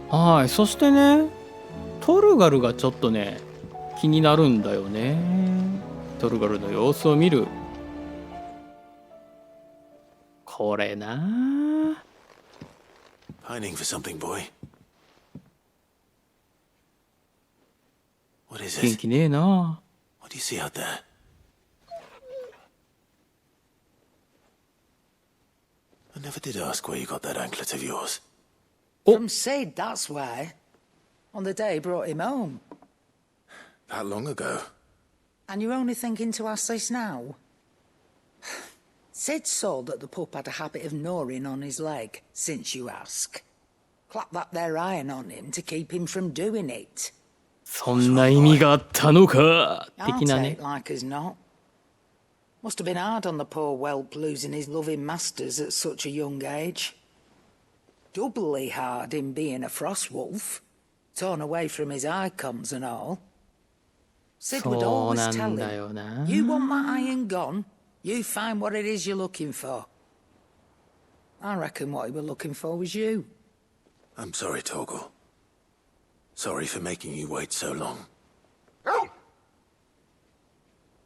はい、そしてね、トルガルがちょっとね、気になるんだよね。トルガルの様子を見る。これな。Pining for something, boy. What is 元 it? 気ねえな。What do you see out there? I never did ask where you got that anklet of yours. From Sid, that's why. On the day he brought him home. That long ago. And you're only thinking to ask this now? Sid saw that the pup had a habit of gnawing on his leg, since you ask. Clap that there iron on him to keep him from doing it. そんな意味があったのか I'll 的なね。 take like as not. Must have been hard on the poor whelp losing his loving masters at such a young age. Doubly hard in being a frost wolf, torn away from his icons and all. Sid would そう always な tell んだよ him, な。 you want that iron gone, you find what it is you're looking for. I reckon what he were looking for was you. I'm sorry, Torgal. Sorry for making you wait so long.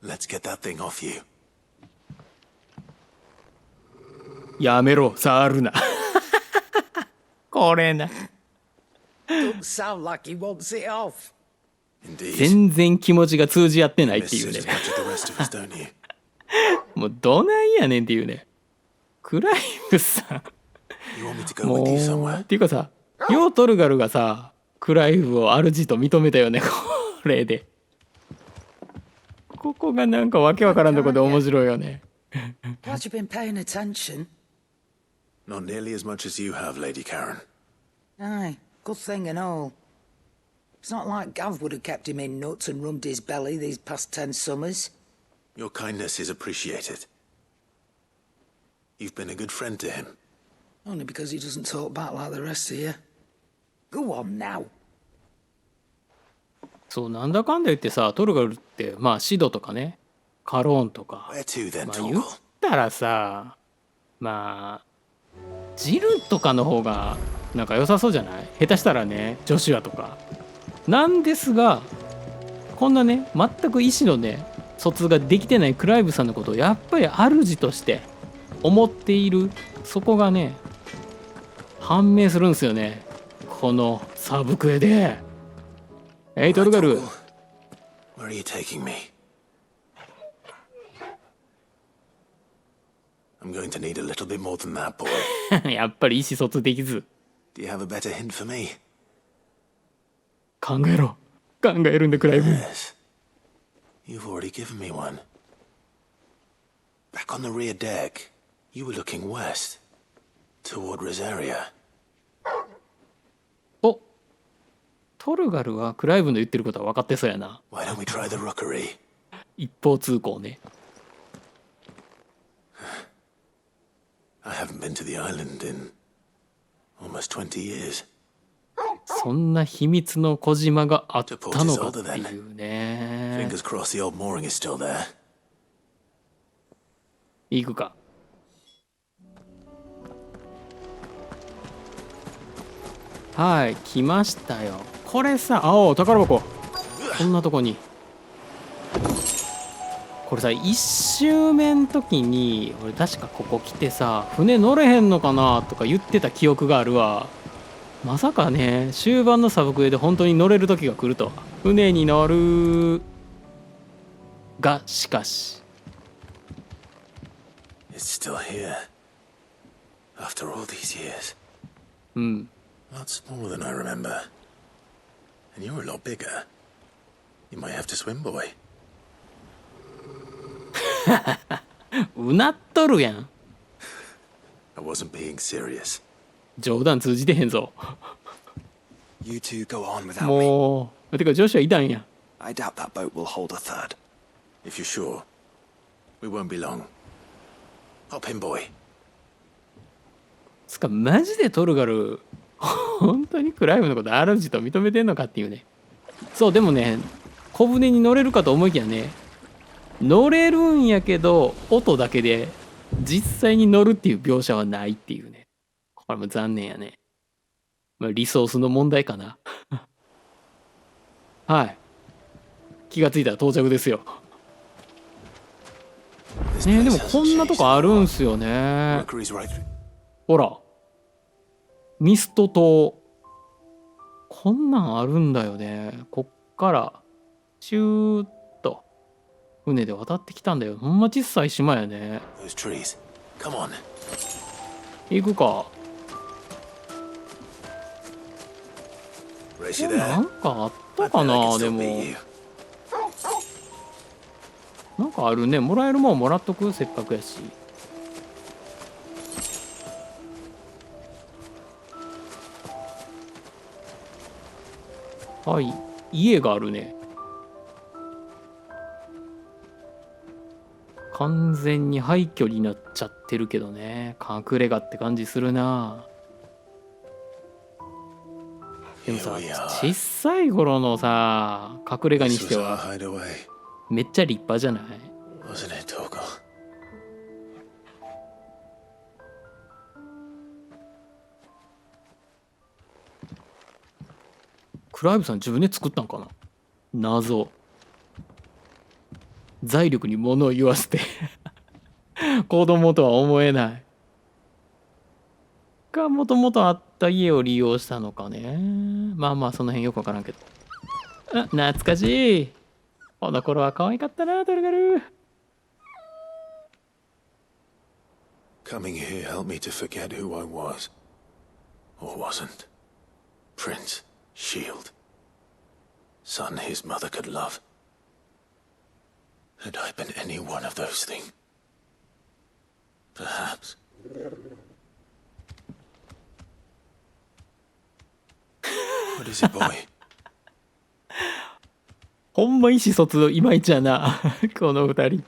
Let's get that thing off you. やめろ、触るな。これな。 Don't sound like he wants it off. Indeed. 全然気持ちが通じ合ってないって Miss いう it ね。 as much as the rest of us, don't you? もうどないやねんっていうね。クライムさん。 You want me to go も with you う somewhere? っていうかさ、ヨートルガルがさ、クライブを主と認めたよね、これで。ここがなんかわけわからんとこで面白いよね。 Glad you've been paying attention. Not nearly as much as you have, Lady Karen. Aye, good thing and all. It's not like Gav would have kept him in nuts and rubbed his belly these past 10 summers. Your kindness is appreciated. You've been a good friend to him. Only because he doesn't talk back like the rest of you. Go on now. そうなんだかんだ言ってさ、トルガルってまあシドとかね、カローンとか、 Where to then, まあ言っ Torgal? たらさ、まあジルとかの方がなんか良さそうじゃない？下手したらね、ジョシュアとか。なんですが、こんなね、全く意思のね、疎通ができてないクライブさんのことをやっぱり主として思っている、そこがね、判明するんですよね。このサブクエで。トルガル。 Torgal, where are you taking me? I'm going to need a little bit more than that, boy. やっぱり意思疎通できず。 Do you have a better hint for me? 考えろ。考えるんだ、クライブ。 Yes. You've already given me one. Back on the rear deck, you were looking west, toward Rosaria. お、トルガルはクライブの言ってることは分かってそうやな。 Why don't we try the rookery? 一方通行ね。 I haven't been to the island in almost 20 years. そんな秘密の小島があったのかっていうね。 Fingers crossed the old mooring is still there. 行くか。はい、来ましたよ。これさ、お宝箱。こんなとこに。これさ、1周目の時に俺確かここ来てさ、船乗れへんのかなとか言ってた記憶があるわ。まさかね、終盤のサブクエで本当に乗れる時が来るとは。船に乗るが、しかし It's still here. After all these years. うん。 A lot smaller than I remember. And you're a lot bigger. You might have to swim, boy. うなっとるやん。 I wasn't being serious. 冗談通じてへんぞ。 You two go on without me. もう、てか女子はいたんや。 I doubt that boat will hold a third. If you're sure, we won't be long. Hop in, boy. つかマジでトルガル本当にクライブのこと主と認めてんのかっていうね。そうでもね、小舟に乗れるかと思いきやね、乗れるんやけど音だけで実際に乗るっていう描写はないっていうね。これも残念やね。まあ、リソースの問題かな。はい。気がついたら到着ですよ。ねえ、でもこんなとこあるんすよね。 Rookery's right through. ほら。ミスト島。こんなんあるんだよね。こっから、シューッと、船で渡ってきたんだよ。ほんま小さい島やね。 Those trees. Come on. 行くか。 Race you な there. んかあった I か bet I な can で still も。 beat you. なんかあるね。もらえるもんもらっとくせっかくやし。はい。家があるね。完全に廃墟になっちゃってるけどね。隠れ家って感じするな。でもさ、 Here we are. 小さい頃のさ、隠れ家に This して was our は hideaway, めっちゃ立派じゃない？ wasn't it, Torgal? クライブさん自分で作ったんかな。謎。財力に物を言わせて子供とは思えない。がもともとあった家を利用したのかね。まあまあその辺よくわからんけど。あ、懐かしい。この頃は可愛かったな、トルガル。 Coming here helped me to forget who I was. Or wasn't. Prince, Shield. Son his mother could love. Had I been any one of those things? Perhaps. What is it, boy? ほんま意思疎通いまいちやなこの二人。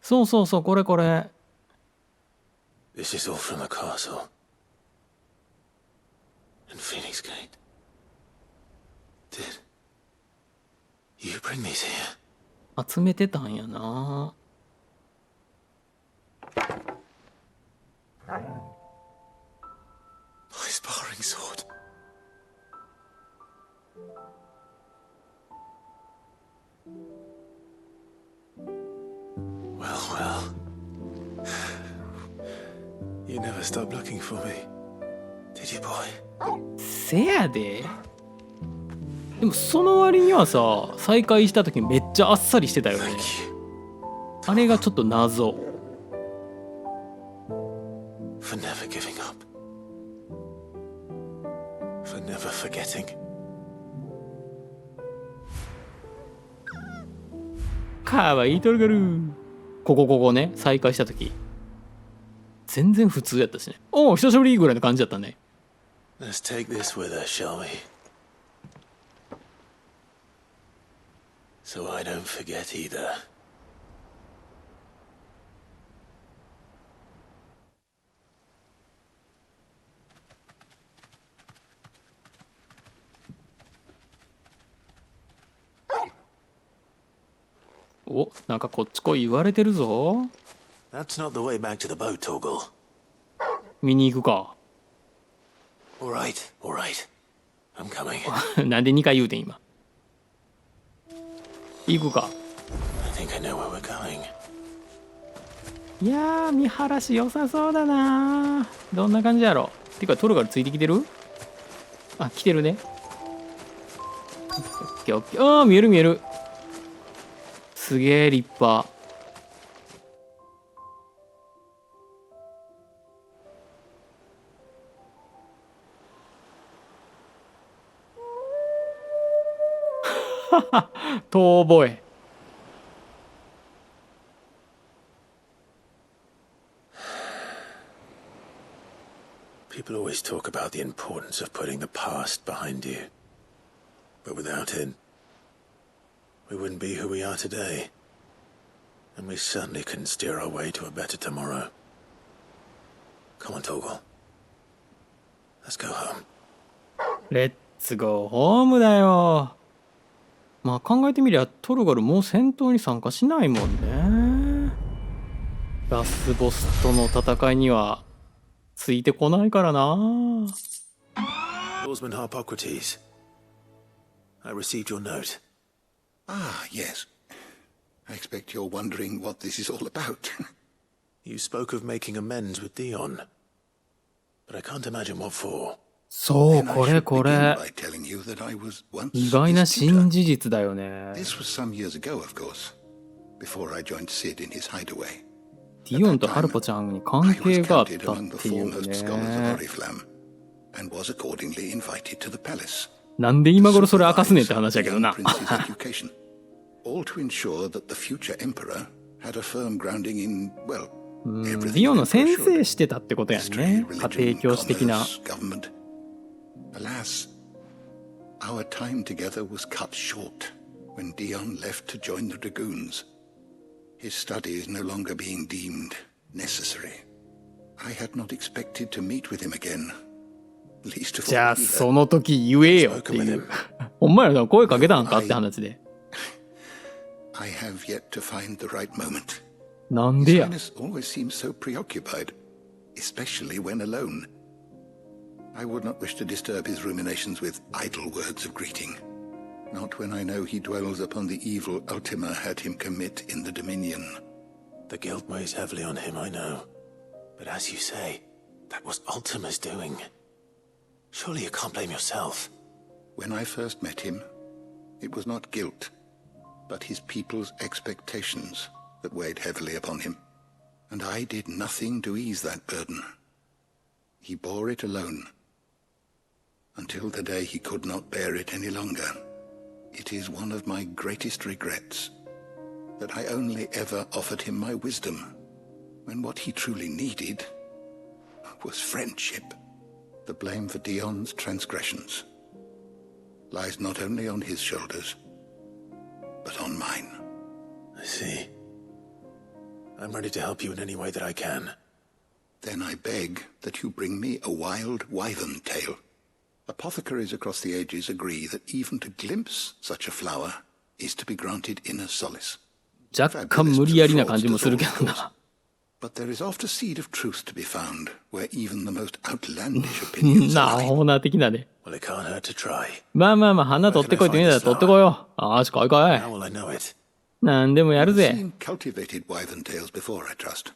そうそうそう、これこれ。 This is all from the castle. And Phoenix Gate. Did you bring these here? 集めてたんやな。 My sparring sword. Well, well. You never stopped looking for me, did you, boy? せやで。でもその割にはさ、再会した時めっちゃあっさりしてたよね。 Thank you あれがちょっと謎。 for never giving up. For never forgetting. かわいいトルガル。ここね、再会した時全然普通やったしね。おお、久しぶりぐらいの感じだったね。 Let's take this with us, shall we? So I don't forget either. お、なんかこっち来い言われてるぞ。 That's not the way back to the boat, Torgal. 見に行くか。 All right, all right. I'm coming. なんで2回言うてん今。行くか。 I think I know where we're going. いやー、見晴らし良さそうだな。どんな感じやろ。てかトルガルついてきてる？あ、来てるね。オッケーオッケー。あー、見える見える。すげえ立派。遠吠え。 People always talk about the importance of putting the past behind you. But without it, we wouldn't be who we are today. And we certainly couldn't steer our way to a better tomorrow. Come on, Torgal. Let's go home. レッツゴーホームだよ。まあ考えてみりゃトルガルもう戦闘に参加しないもんね。ラスボスとの戦いにはついてこないからな。Lawsman Harpocrates. I received your note. Ah, yes. I expect you're wondering what this is all about. You spoke of making amends with Dion. But I can't imagine what for. そう、 Then I これ should こ begin れ by telling you that I was once 意外な his 新 tutor. 事実だよね。 This was some years ago, of course, before I joined Sid in his hideaway. ディオンとハルポちゃんに関 I 係 was があっ counted たっ among the ていう foremost scholars of ね。 Oriflamme, and was accordingly invited to the palace. なんで今頃それ明かすねんって話だ Supervise け the ど young な。 prince's education, all to ensure that the future emperor had a firm grounding in, well, デ everything ィオン an の emperor 先 should. 生してたってことやん History, ね。家 religion, 庭教師的な。 commerce, government. Alas, our time together was cut short when Dion left to join the dragoons. His studies no longer being deemed necessary. I had not expected to meet with him again. Least of じゃ all あ here. その時言えよっていう。ほんまやな、声かけたんかって話で。 I have yet to find the right moment. なんで His や。 Highness always seems so preoccupied, especially when alone. I would not wish to disturb his ruminations with idle words of greeting. Not when I know he dwells upon the evil Ultima had him commit in the Dominion. The guilt weighs heavily on him, I know. But as you say, that was Ultima's doing. Surely you can't blame yourself. When I first met him, it was not guilt, but his people's expectations that weighed heavily upon him. And I did nothing to ease that burden. He bore it alone, until the day he could not bear it any longer. It is one of my greatest regrets that I only ever offered him my wisdom, when what he truly needed was friendship. The blame for Dion's transgressions lies not only on his shoulders, but on mine. I see. I'm ready to help you in any way that I can. Then I beg that you bring me a wild wyvern tail. Apothecaries across the ages agree that even to glimpse such a flower is to be granted inner solace. 若干無理やりな感じもするけどな。 But there is oft a seed of truth to be found, where even the most outlandish opinions なあ、 lie. ホーナー的なね。 Well, it can't hurt to try. まあまあまあ、花取ってこいって言うんだったら取ってこいよ。ああ、しかいか How い。 will I know it? なんでもやる I've ぜ。 seen cultivated wyvern tails before, I trust.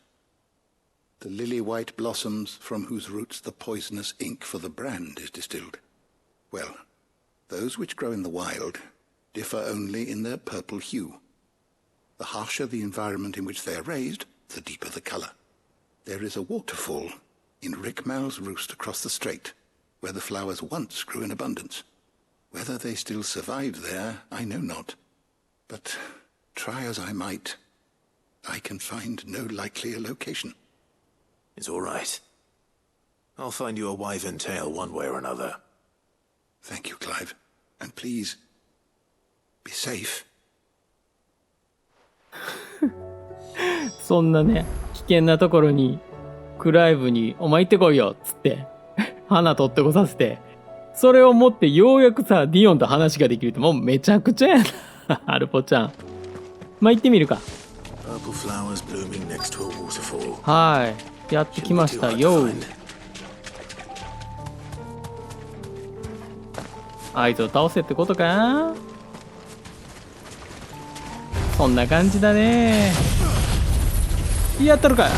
The lily-white blossoms from whose roots the poisonous ink for the brand is distilled. Well, those which grow in the wild differ only in their purple hue. The harsher the environment in which they are raised, the deeper the color. There is a waterfall in Rickmal's roost across the strait, where the flowers once grew in abundance. Whether they still survive there, I know not. But try as I might, I can find no likelier location. It's all right. I'll find you a wyvern tail one way or another. Thank you, Clive. And please, be safe. そんなね、危険なところに、クライブに、お前行ってこいよっつって、花取ってこさせて、それを持ってようやくさ、ディオンと話ができるって、もうめちゃくちゃやな、アルポちゃん。まあ行ってみるか。Purple flowers blooming next to a waterfall. はい。やってきました Shouldn't be too hard to よ。 find. あいつを倒せってことか。そんな感じだね。やったるか。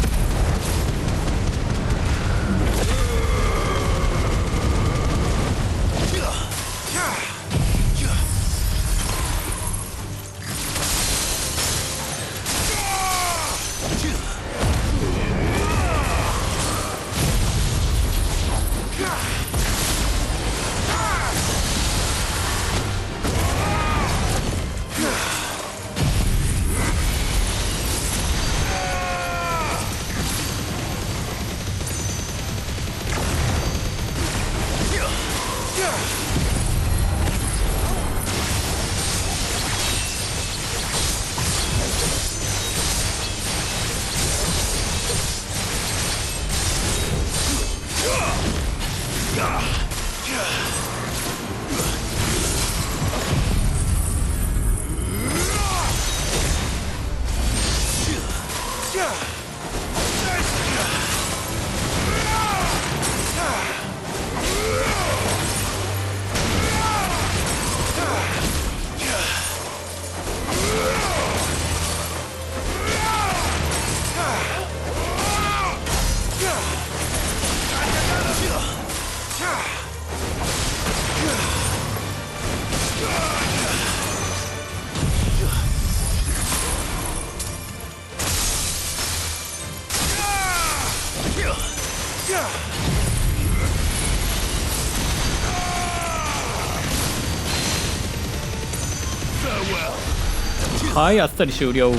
はい、あっさり終了。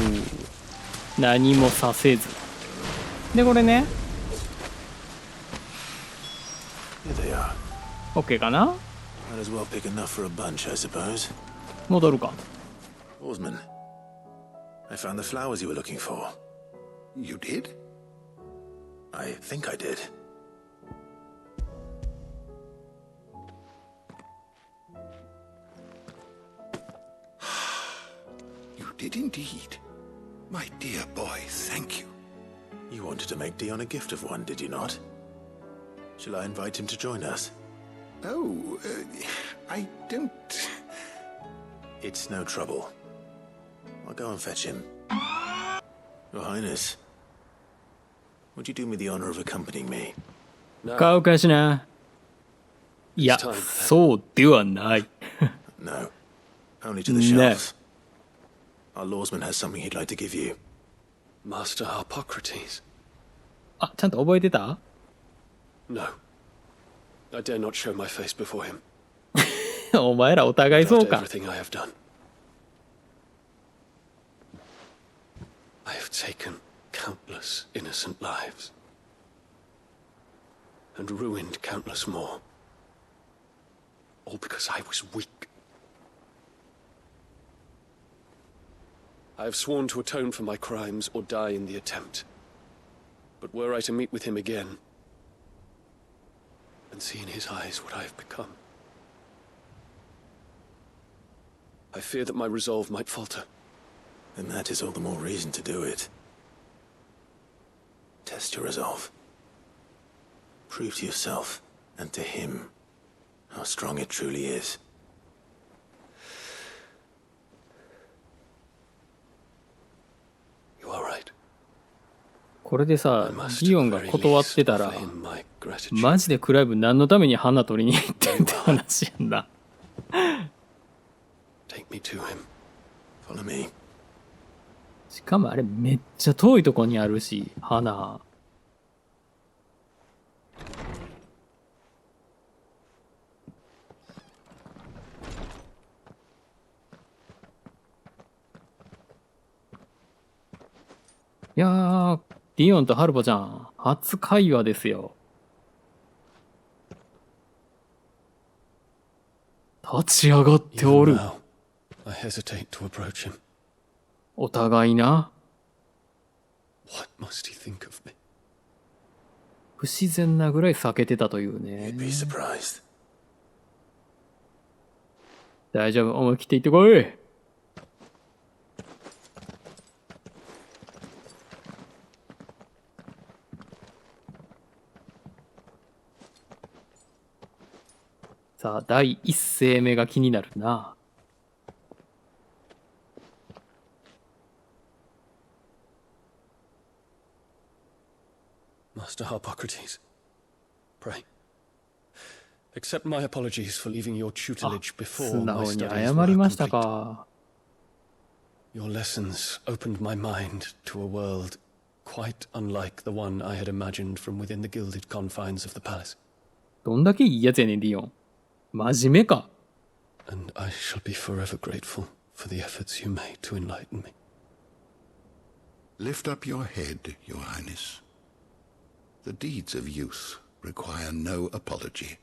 何もさせず。でこれね Here they are. OK かな。 Might as well pick enough for a bunch, I suppose. 戻るか。 Oarsman, I found the flowers you were looking for. You did? I think I did. You did indeed. My dear boy, thank you. You wanted to make Dion a gift of one, did you not? Shall I invite him to join us? Oh, I don't... It's no trouble. I'll go and fetch him. Your Highness, would you do me the honor of accompanying me? 買うかしな。いや、そうではない。 No. Only to the No. shelves. Our lawsman has something he'd like to give you. Master Harpocrates. あ、ちゃんと覚えてた？ No. I dare not show my face before him. お前らお互いそう After か。 everything I have done. I have taken countless innocent lives. And ruined countless more. All because I was weak. I have sworn to atone for my crimes or die in the attempt. But were I to meet with him again, and see in his eyes what I have become, I fear that my resolve might falter. Then that is all the more reason to do it. Test your resolve. Prove to yourself and to him how strong it truly is. You are right. これでさ I、must リオンが very 断って least たら offer him my gratitude. マジでクライブ何のために花取りに行ってんって話やんな。 Take me to him. Follow me. しかもあれめっちゃ遠いとこにあるし、花。いやー、ディオンとハルボちゃん、初会話ですよ。立ち上がってお Even る。 now, I hesitate to approach him. お互いな。 What must he think of me? 不自然なぐらい避けてたというね You'd。be surprised. 大丈夫、思い切って行ってこい。さあ、第一声目が気になるな。 Master Harpocrates, pray. Accept my apologies for leaving your あ、 tutelage before 素 my 直に studies 謝り were ました complete. か。 Your lessons opened my mind to a world quite unlike the one I had imagined from within the gilded confines of the palace. どんだけいいやつやねん、ディオン。真面目か。 And I shall be forever grateful for the efforts you made to enlighten me. Lift up your head, Your Highness. The deeds of youth require no apology.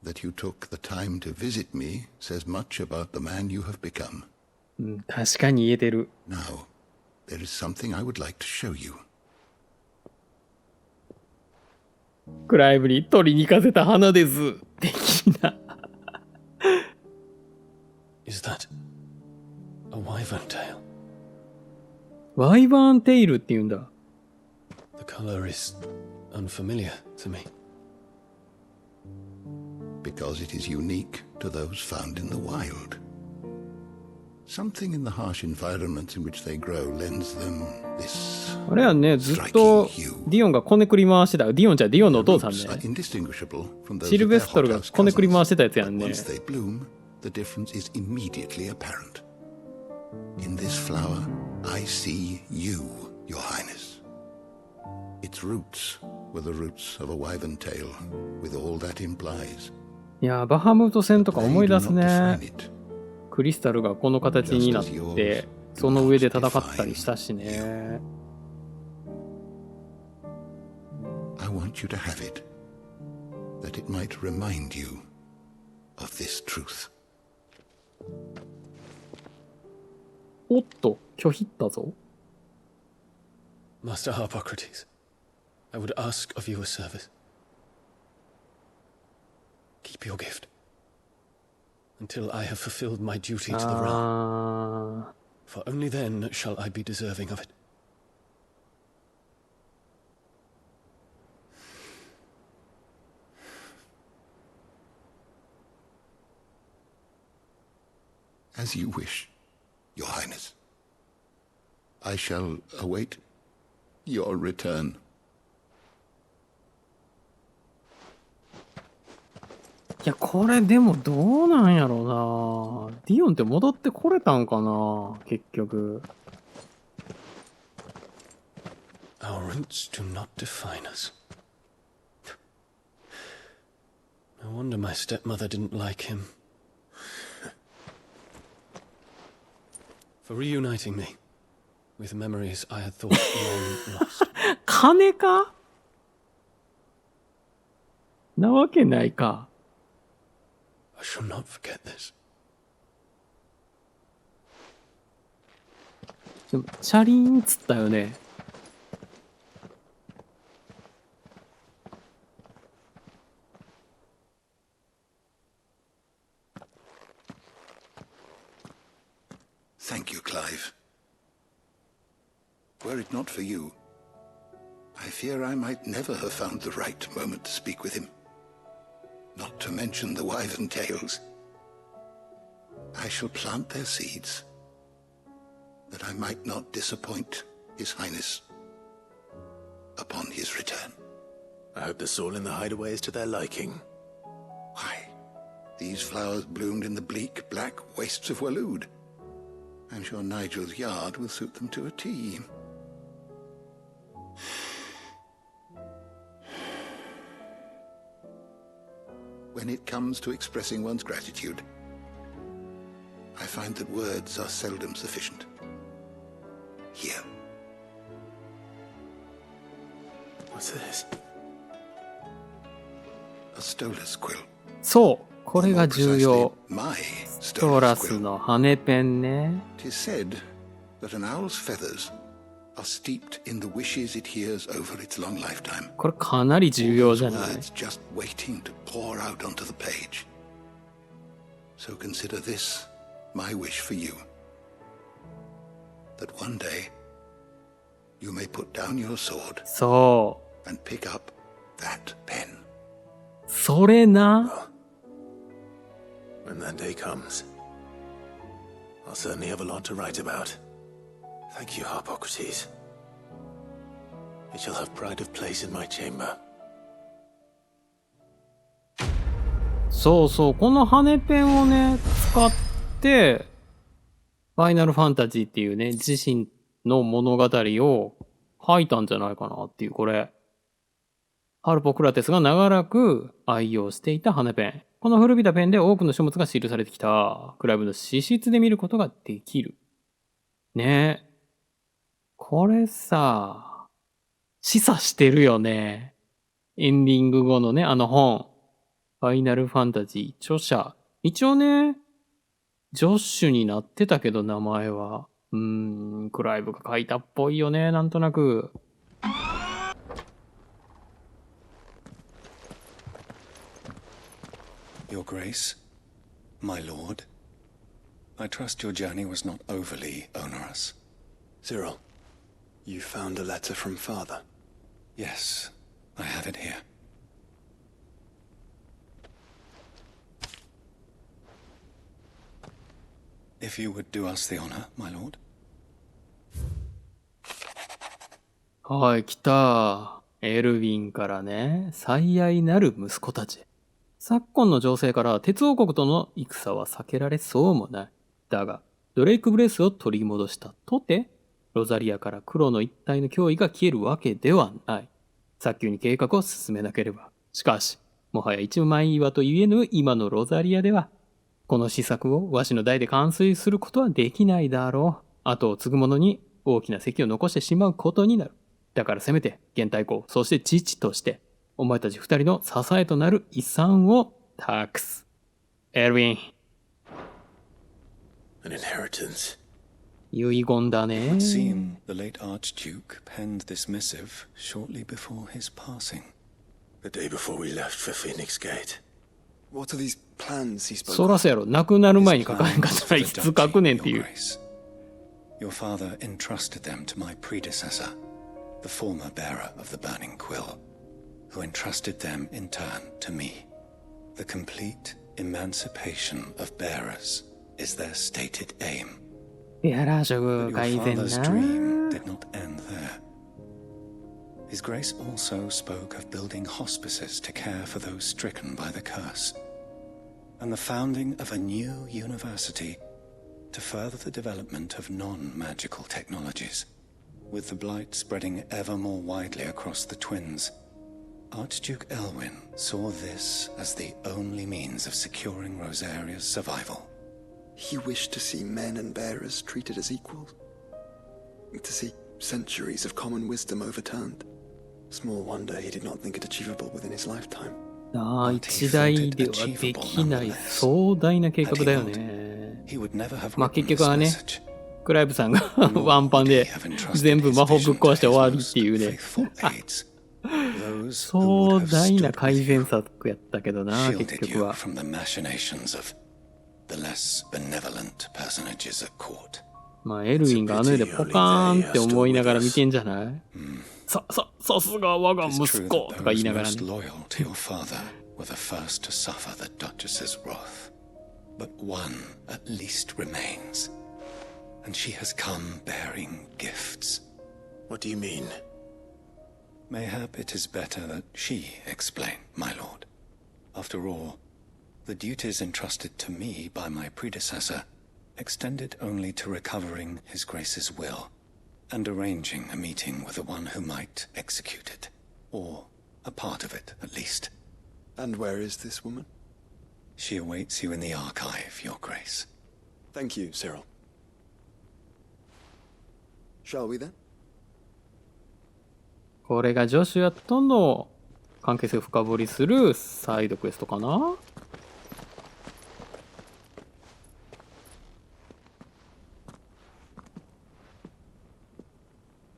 That you took the time to visit me says much about the man you have become. うん、確かに言えてる。 Now, there is something I would like to show you. クライブに取りに行かせた花です。的な。 Is that a wyvern tail? ワイバーンテイルって言うんだ。 The color is unfamiliar to me. Because it is unique to those found in the wild. Something in the harsh environments in which they grow lends them this あれやんね、ずっとディオンがこねくり回してた。ディオンじゃディオンのお父さん roots are ね。 indistinguishable from those シルベ of スト their ルが hothouse こねくり cousins. 回してたやつやん But ね。 once they bloom, the difference is immediately apparent. In this flower, I see you, Your Highness. It Its roots were the roots of a wyvern tail, with all that implies. いやー、バハムート戦とか They 思い do 出す not ね。 define it. クリスタルがこの形になって、その上で戦ったりしたしね。I want you to have it, that it might remind you of this truth. おっと、拒否ったぞ。Master Harpocrates, I would ask of you a service. Keep your gift until I have fulfilled my duty to the realm, あ for only then shall I be deserving of it. As you wish, Your Highness. I shall await your return. ーいや、これでもどうなんやろうな。ディオンって戻ってこれたんかな結局。Our roots do not define us. No wonder my stepmother didn't like him. For reuniting me with memories I had thought long lost. 金かなわけないか。I shall not forget this. でもチャリーンっつったよね。Thank you, Clive. Were it not for you, I fear I might never have found the right moment to speak with him. Not to mention the wyvern tales. I shall plant their seeds, that I might not disappoint His Highness upon his return. I hope the soil in the hideaway is to their liking. Why, these flowers bloomed in the bleak, black wastes of Waloed. I'm sure Nigel's yard will suit them to a T. When it comes to expressing one's gratitude, I find that words are seldom sufficient. Here. What's this? A Stolas quill. そう、これ Or が more 重 precisely, 要。 my ストラ Stolas ス quill. の羽ペンね。 It is said that an owl's feathers are steeped in the wishes it hears over its long lifetime. これかなり重要じゃない？ Words just waiting to pour out onto the page. So consider this my wish for you. That one day you may put down your sword そ and pick up that pen. う。それな。 When that day comes, I'll certainly have a lot to write about. Thank you, Harpocrates. It shall have pride of place in my chamber. そうそう。この羽ペンをね、使って、ファイナルファンタジーっていうね、自身の物語を書いたんじゃないかなっていう、これ。ハルポクラテスが長らく愛用していた羽ペン。この古びたペンで多くの書物が記されてきた。クラブの史実で見ることができる。ねえ。これさ、示唆してるよね。エンディング後のね、あの本。ファイナルファンタジー著者。一応ね、ジョッシュになってたけど名前は。クライブが書いたっぽいよね、なんとなく。Your Grace, my lord, I trust your journey was not overly onerous. Cyril, you found a letter from father. Yes, I have it here. If you would do us the honor, my lord. はい、来た。エルヴィンからね、最愛なる息子たち。昨今の情勢から鉄王国との戦は避けられそうもない。だが、ドレイクブレスを取り戻したとて、ロザリアから黒の一体の脅威が消えるわけではない。早急に計画を進めなければ。しかし、もはや一枚岩と言えぬ今のロザリアでは、この施策をわしの代で完遂することはできないだろう。後を継ぐ者に大きな席を残してしまうことになる。だからせめて、現代公、そして父として、お前たち二人の支えとなる遺産を託す。エルヴィン。An inheritance. 遺言だね。It would seem the late Archduke penned this missive shortly before his passing. The day before we left for Phoenix Gate. What are these plans he spoke そら of? そうやろ。亡くなる His 前に書かへんかっ plans たら for い the つ書く duchy, ねんってい Your う。 Grace. Your father entrusted them to my predecessor, the former bearer of the Burning Quill, who entrusted them in turn to me. The complete emancipation of bearers is their stated aim. いやらしょ But ぐ your 改善 father's な。 dream did not end there. His Grace also spoke of building hospices to care for those stricken by the curse, and the founding of a new university to further the development of non-magical technologies. With the blight spreading ever more widely across the twins, Archduke Elwyn saw this as the only means of securing Rosaria's survival. He wished to see men and bearers treated as equals. To see centuries of common wisdom overturned. Small wonder he did not think it achievable within his lifetime. なあ、一代ではできない壮大な計画だよね。 He would never have まあ written 結 this 局はね、 message. クライブさんがワンパンで全部魔法ぶっ壊して終わりっていうね。 Those who 壮 would have 大 stood な with 改 you, 善策やったけどな、結 shielded 局 you は。 from the machinations of the less benevolent personages at court. まあエルウィンがあの世でポカーンって思いながら見てんじゃない？さすが我が It's 息 true 子 that とか言い those ながら most ね。 loyal to your father were the first to suffer the Duchess's wrath. But one at least remains, and she has come bearing gifts. What do you mean? Mayhap it is better that she explain, my lord. After all, the duties entrusted to me by my predecessor extended only to recovering His Grace's will and arranging a meeting with the one who might execute it, or a part of it at least. And where is this woman? She awaits you in the archive, Your Grace. Thank you, Cyril. Shall we then? これがジョシュアとの関係性を深掘りするサイドクエストかな。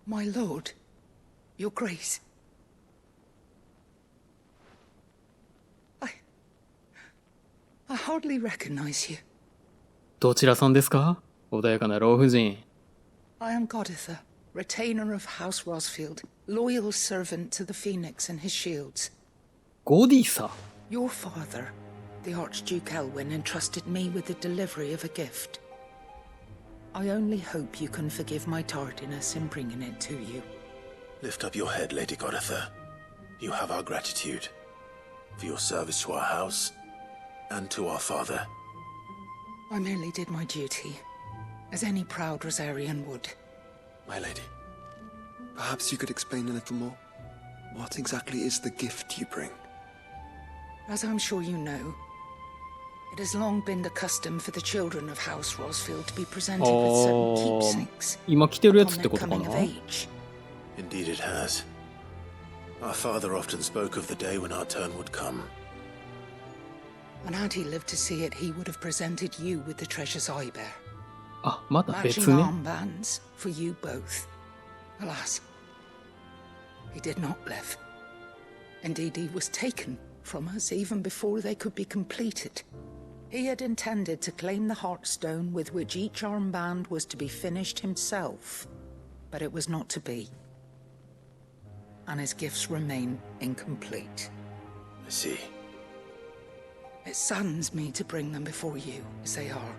My lord, your grace. I hardly recognize you. どちらさんですか？穏やかな老婦人。 I am Goditha, retainer of House Rosfield, loyal servant to the Phoenix and his shields. ゴディサ。 Your father, the Archduke Elwyn, entrusted me with the delivery of a gift. I only hope you can forgive my tardiness in bringing it to you. Lift up your head, Lady Goditha. You have our gratitude for your service to our house and to our father. I merely did my duty, as any proud Rosarian would. My lady, perhaps you could explain a little more. What exactly is the gift you bring? As I'm sure you know, it has long been the custom for the children of House Rosfield to be presented with certain keepsakes 今着てるやつっ upon て their ことか coming な？ of age. Indeed it has. Our father often spoke of the day when our turn would come. And had he lived to see it, he would have presented you with the treasures I bear. あ、また Matching 別ね。 armbands for you both. Alas, he did not live. Indeed, he was taken from us even before they could be completed. He had intended to claim the Heartstone with which each armband was to be finished himself, but it was not to be. And his gifts remain incomplete. I see. It saddens me to bring them before you, as they are.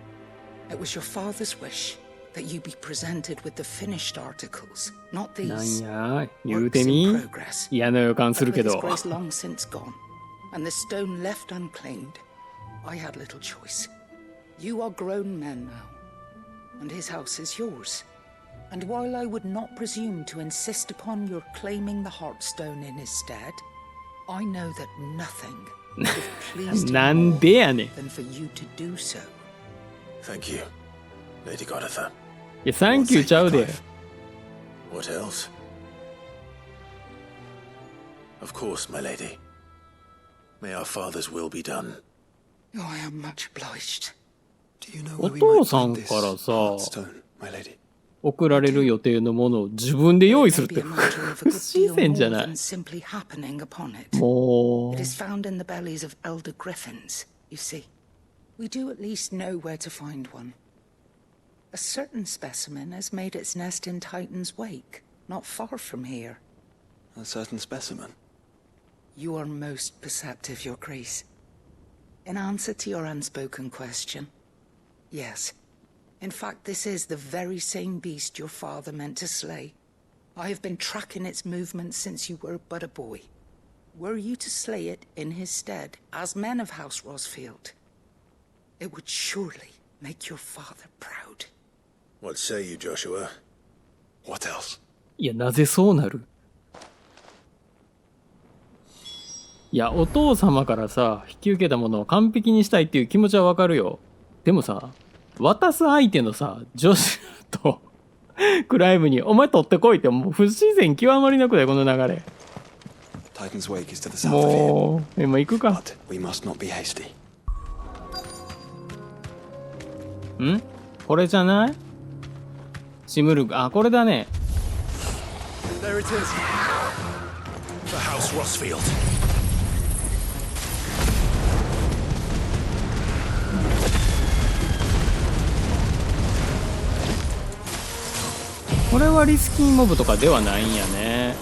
It was your father's wish that you be presented with the finished articles, not なん these. や、言う Works て in み。 progress. 嫌な予感する But け with his ど。 grace long since gone, and the stone left unclaimed, I had little choice. You are grown men now, and his house is yours. And while I would not presume to insist upon your claiming the Heartstone in his stead, I know that nothing would have pleased him なんでやねん。い more than for you to do so. Thank you, Lady Goditha. や、サンキューちゃうで。 What else? Of course, my lady. May our father's will be done. Oh, I am much obliged. Do you know お where we 父 might さん find から this さ、 Heartstone, my lady? 送られる予定のものを自分で用意するっ It て may be a matter of 不 a good 自 deal 然じゃ more ない than simply happening upon it. も It う is found in the bellies of elder griffins, you see. We do at least know where to find one. A certain specimen has made its nest in Titan's Wake, not far from here. A certain specimen. You are most perceptive, Your Grace. In answer to your unspoken question, yes. In fact, this is the very same beast your father meant to slay. I have been tracking its movements since you were but a boy. Were you to slay it in his stead, as men of House Rosfield, it would surely make your father proud. What say you, Joshua? What else? いや、なぜそうなる？いや、お父様からさ、引き受けたものを完璧にしたいっていう気持ちはわかるよ。でもさ、渡す相手のさ、女子とクライムにお前取ってこいってもう不自然極まりなくだよ、この流れ。 Titan's Wake is to the south of here. もう、今行くか。 But we must not be hasty. ん？これじゃない？シムルグ、あ、これだね。 There it is. For House Rosfield. これはリスキーモブとかではないんやね。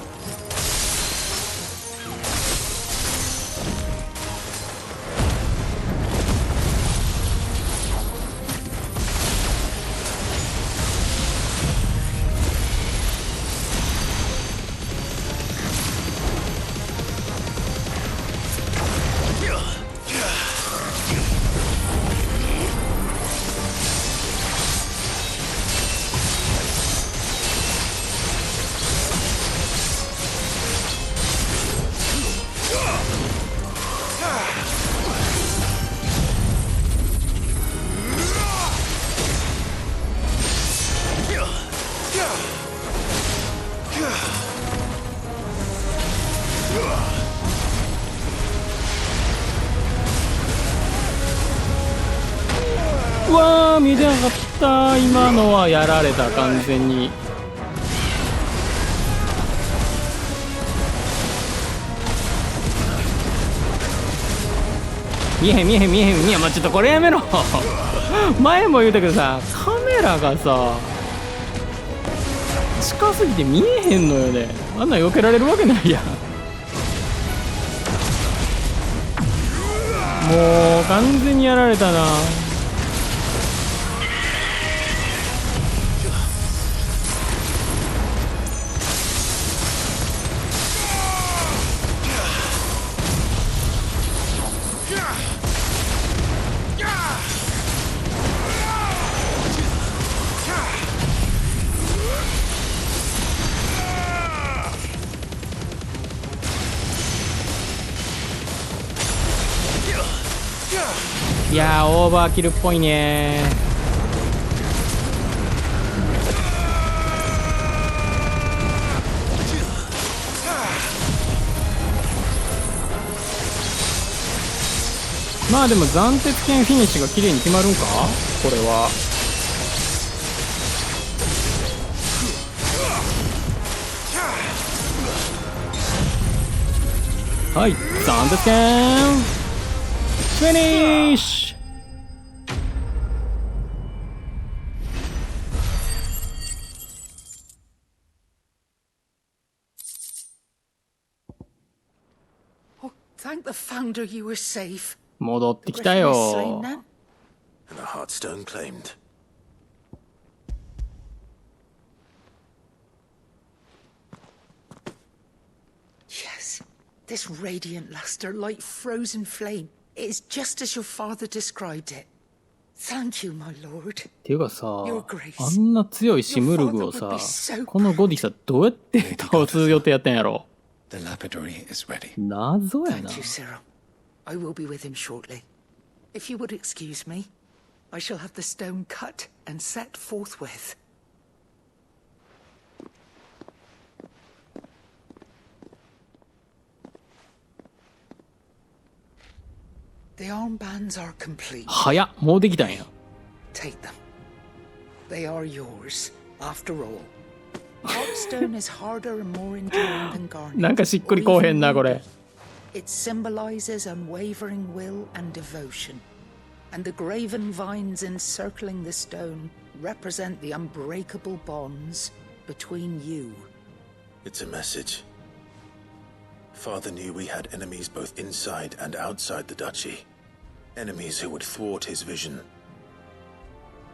うわー、見てなかった。今のはやられた、完全に。見えへん見えへん見えへん。いや、まあ、ちょっとこれやめろ。前も言うたけどさ、カメラがさ近すぎて見えへんのよね。あんなん避けられるわけないやん。もう完全にやられたな。いやー、オーバーキルっぽいね。まあでも暫定剣フィニッシュが綺麗に決まるんか、これは。はい、暫定剣フィニッシュ。Oh, thank the Founder you were safe. 戻って The きた Griffin is slain よ。 now? And the Heartstone claimed. Yes. This radiant luster, like frozen flame, it is just as your father described it. Thank you, my lord. ていうかさ、 Your Grace. あんな強いシムルグをさ、 このゴディさどうやって倒す予定やったんやろ。 The lapidary is ready. 謎やな。 Thank you, Cyril. I will be with him shortly. If you would excuse me, I shall have the stone cut and set forthwith. The armbands are complete. 早っ、もうできたんや。 Take them. They are yours, after all. Heartstone is harder and more enduring than garnet. なんかしっくりこうへんな、これ。 It symbolizes unwavering will and devotion. And the graven vines encircling the stone represent the unbreakable bonds between you. It's a message. Father knew we had enemies both inside and outside the duchy. Enemies who would thwart his vision.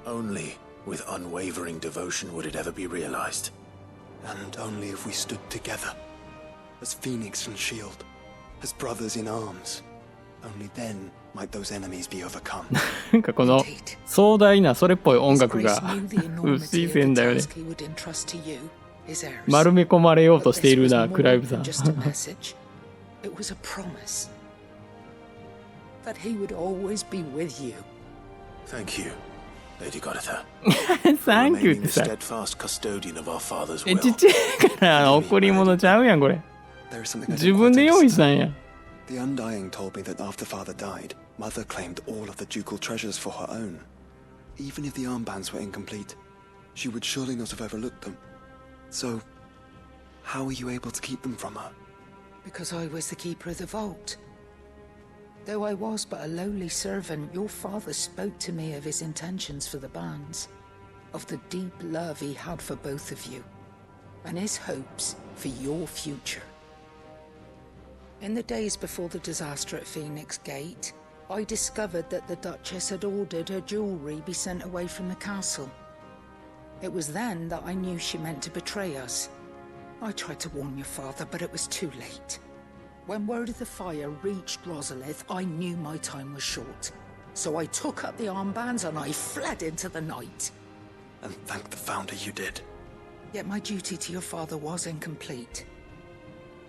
Only with unwavering devotion would it ever be realized. And only if we stood together, as Phoenix and Shield, as brothers in arms, only then might those enemies be overcome. なんかこの壮大なそれっぽい音 His 楽 Grace が knew the 不 enormity 自 of 然 the だよね。 task he would entrust to you, his heirs. 丸め込まれようと But してい this る was な、 more クライブさ than ん。 just a message. It was a promise that he would always be with you. Thank you, Lady Goditha. サンキュー Remaining って the さ、 steadfast custodian of our father's ち will. っちゃいから贈り物ちゃうやん、これ。 There is something I 自 don't 分 quite で用意した understand. んや。 The Undying told me that after Father died, Mother claimed all of the ducal treasures for her own. Even if the armbands were incomplete, she would surely not have overlooked them. So, how were you able to keep them from her? Because I was the keeper of the vault. Though I was but a lowly servant, your father spoke to me of his intentions for the bands, of the deep love he had for both of you, and his hopes for your future. In the days before the disaster at Phoenix Gate, I discovered that the Duchess had ordered her jewelry be sent away from the castle. It was then that I knew she meant to betray us. I tried to warn your father, but it was too late. When word of the fire reached Rosalith, I knew my time was short. So I took up the armbands and I fled into the night. And thank the Founder you did. Yet my duty to your father was incomplete.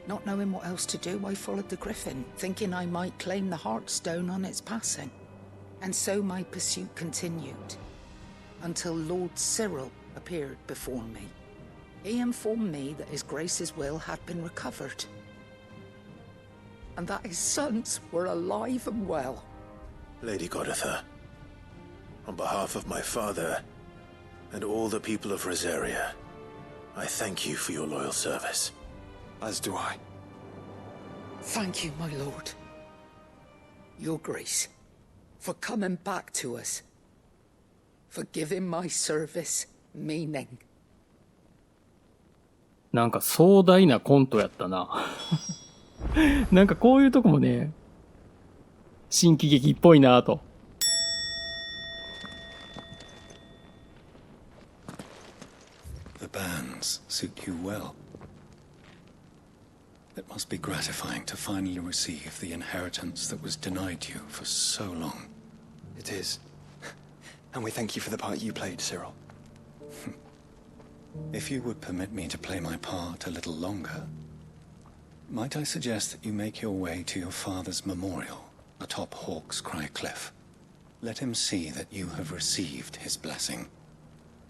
Not knowing what else to do, I followed the Griffin, thinking I might claim the Heartstone on its passing. And so my pursuit continued, until Lord Cyril appeared before me. He informed me that His Grace's will had been recovered, and that his sons were alive and well. Lady Goditha, on behalf of my father and all the people of Rosaria, I thank you for your loyal service. As do I. Thank you, my lord. Your Grace, for coming back to us, for giving my service meaning. なんか壮大なコントやったな。なんかこういうとこもね、新喜劇っぽいなと。The bands suit you well. It must be gratifying to finally receive the inheritance that was denied you for so long. It is. And we thank you for the part you played, Cyril. If you would permit me to play my part a little longer, might I suggest that you make your way to your father's memorial atop Hawk's Cry Cliff? Let him see that you have received his blessing,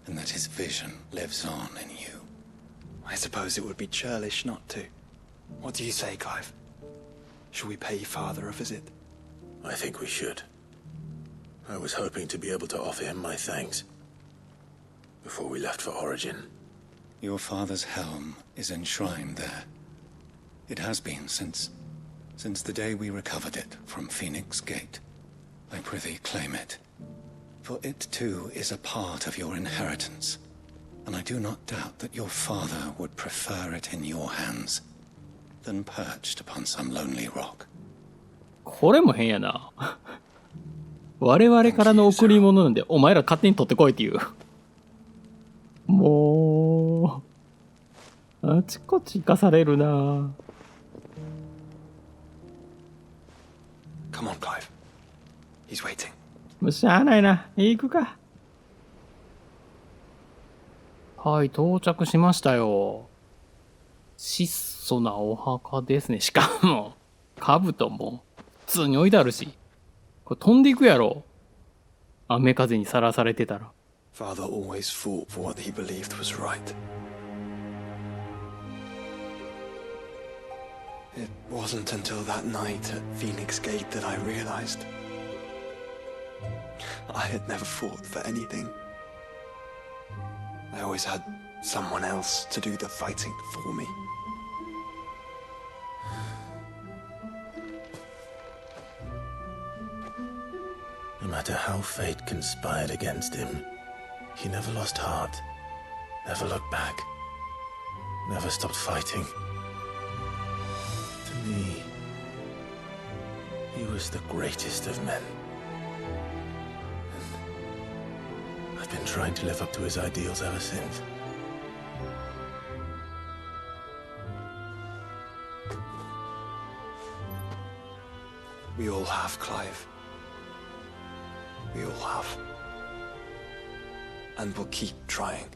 and that his vision lives on in you. I suppose it would be churlish not to. What do you say, Clive? Shall we pay Father a visit? I think we should. I was hoping to be able to offer him my thanks before we left for Origin. Your father's helm is enshrined there. It has been since the day we recovered it from Phoenix Gate. I prithee claim it. For it too is a part of your inheritance, and I do not doubt that your father would prefer it in your hands than perched upon some lonely rock. これも変やな。我々からの贈り物なんで、お前ら勝手に取ってこいっていう。もう、あちこち行かされるな。Come on, Clive. He's waiting. もうしゃあないな。行くか。はい、到着しましたよ。質素なお墓ですね。しかも、兜も普通に置いてあるし。これ飛んでいくやろ。雨風にさらされてたら。Father always fought for what he believed was right. It wasn't until that night at Phoenix Gate that I realized I had never fought for anything. I always had someone else to do the fighting for me. No matter how fate conspired against him, he never lost heart, never looked back, never stopped fighting. To me, he was the greatest of men. And I've been trying to live up to his ideals ever since. We all have, Clive. We all have. And we'll keep trying.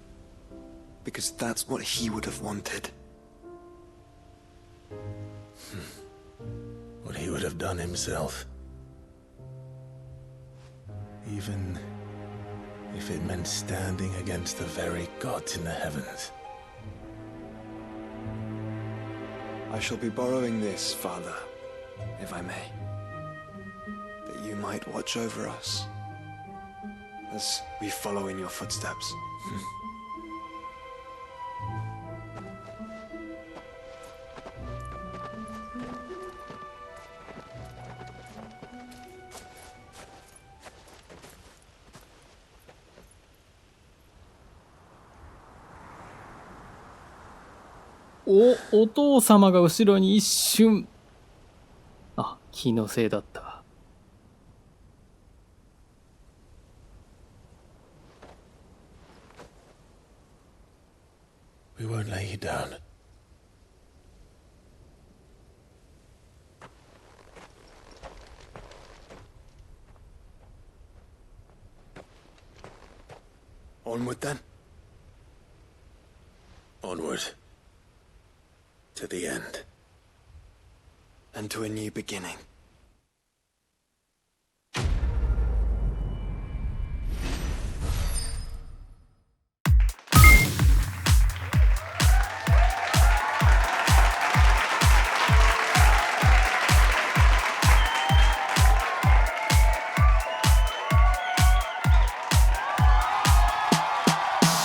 Because that's what he would have wanted. What he would have done himself. Even if it meant standing against the very gods in the heavens. I shall be borrowing this, Father, if I may. That you might watch over us as we follow in your footsteps.お父様が後ろに一瞬。あ、気のせいだった。We won't lay you down. Onward then. Onward. To the end. And to a new beginning.